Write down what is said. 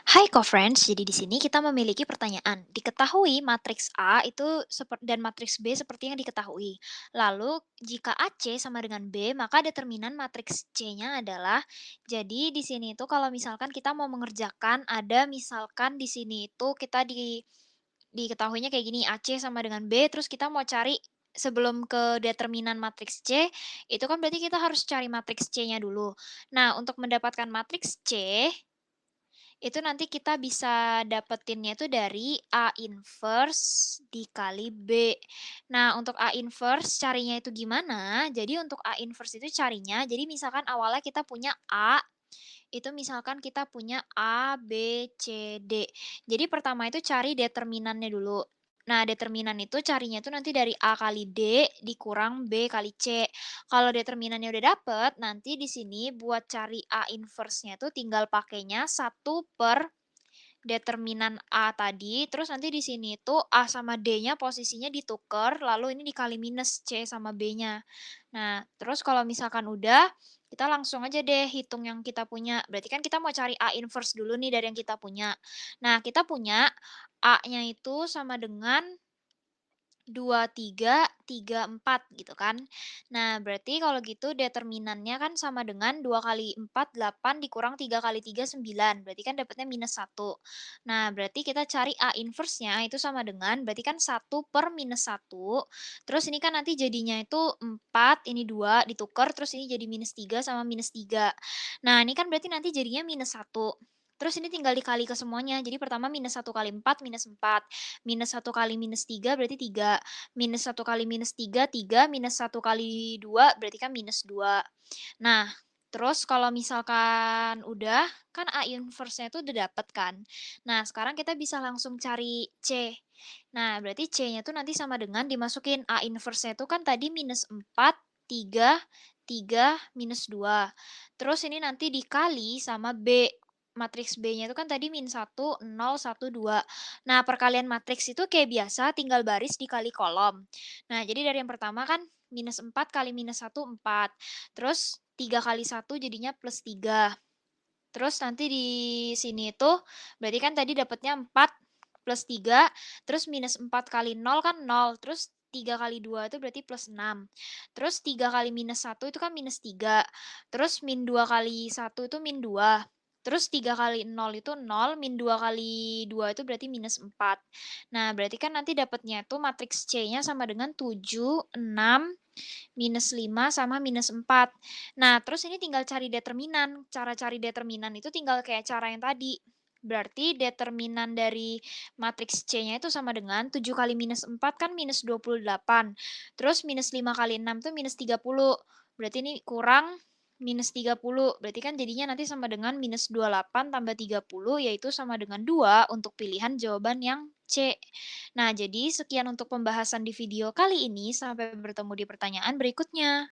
Hai co-friends, jadi di sini kita memiliki pertanyaan. Diketahui matriks A itu dan matriks B seperti yang diketahui. Lalu, jika AC sama dengan B, maka determinan matriks C-nya adalah, jadi di sini itu kalau misalkan kita mau mengerjakan, ada misalkan di sini itu diketahuinya kayak gini, AC sama dengan B, terus kita mau cari sebelum ke determinan matriks C, itu kan berarti kita harus cari matriks C-nya dulu. Nah, untuk mendapatkan matriks C, itu nanti kita bisa dapetinnya itu dari A inverse dikali B. Nah, untuk A inverse carinya itu gimana? Jadi untuk A inverse itu carinya, jadi misalkan awalnya kita punya A, itu misalkan kita punya A, B, C, D. Jadi pertama itu cari determinannya dulu. Nah, determinan itu carinya itu nanti dari A kali D dikurang B kali C. Kalau determinannya udah dapet, nanti di sini buat cari A inverse-nya tuh tinggal pakainya 1/, determinan A tadi, terus nanti di sini tuh A sama D-nya posisinya ditukar, lalu ini dikali minus C sama B-nya. Nah, terus kalau misalkan udah, kita langsung aja deh hitung yang kita punya. Berarti kan kita mau cari A inverse dulu nih dari yang kita punya. Nah, kita punya A-nya itu sama dengan 2, 3, 3, 4 gitu kan. Nah, berarti kalau gitu determinannya kan sama dengan 2 kali 4 8 dikurang 3 kali 3 9. Berarti kan dapatnya -1. Nah, berarti kita cari A inverse-nya itu sama dengan berarti kan 1/-1. Terus ini kan nanti jadinya itu 4, ini 2 ditukar, terus ini jadi -3 sama -3. Nah, ini kan berarti nanti jadinya -1. Terus ini tinggal dikali ke semuanya. Jadi pertama -1 kali 4 -4. -1 kali -3 berarti 3. -1 kali -3 3, -1 kali 2 berarti kan -2. Nah, terus kalau misalkan udah, kan A inverse-nya itu udah dapet kan. Nah, sekarang kita bisa langsung cari C. Nah, berarti C-nya tuh nanti sama dengan dimasukin A inverse-nya itu kan tadi -4, 3, 3, -2. Terus ini nanti dikali sama B. Matriks B-nya itu kan tadi -1, 0, 1, 2. Nah, perkalian matriks itu kayak biasa tinggal baris dikali kolom. Nah, jadi dari yang pertama kan -4 kali -1 4. Terus 3 kali 1 jadinya +3. Terus nanti di sini itu berarti kan tadi dapatnya 4 plus 3, terus -4 kali 0 kan 0, terus 3 kali 2 itu berarti +6. Terus 3 kali -1 itu kan -3. Terus -2 kali 1 itu -2. Terus 3 kali 0 itu 0, -2 kali 2 itu berarti -4. Nah, berarti kan nanti dapatnya itu matriks C-nya sama dengan 7, 6, -5, sama -4. Nah, terus ini tinggal cari determinan. Cara cari determinan itu tinggal kayak cara yang tadi. Berarti determinan dari matriks C-nya itu sama dengan 7 kali -4 kan -28. Terus -5 kali 6 tuh -30. Berarti ini kurang -30. Berarti kan jadinya nanti sama dengan -28 tambah 30, yaitu sama dengan 2 untuk pilihan jawaban yang C. Nah, jadi sekian untuk pembahasan di video kali ini. Sampai bertemu di pertanyaan berikutnya.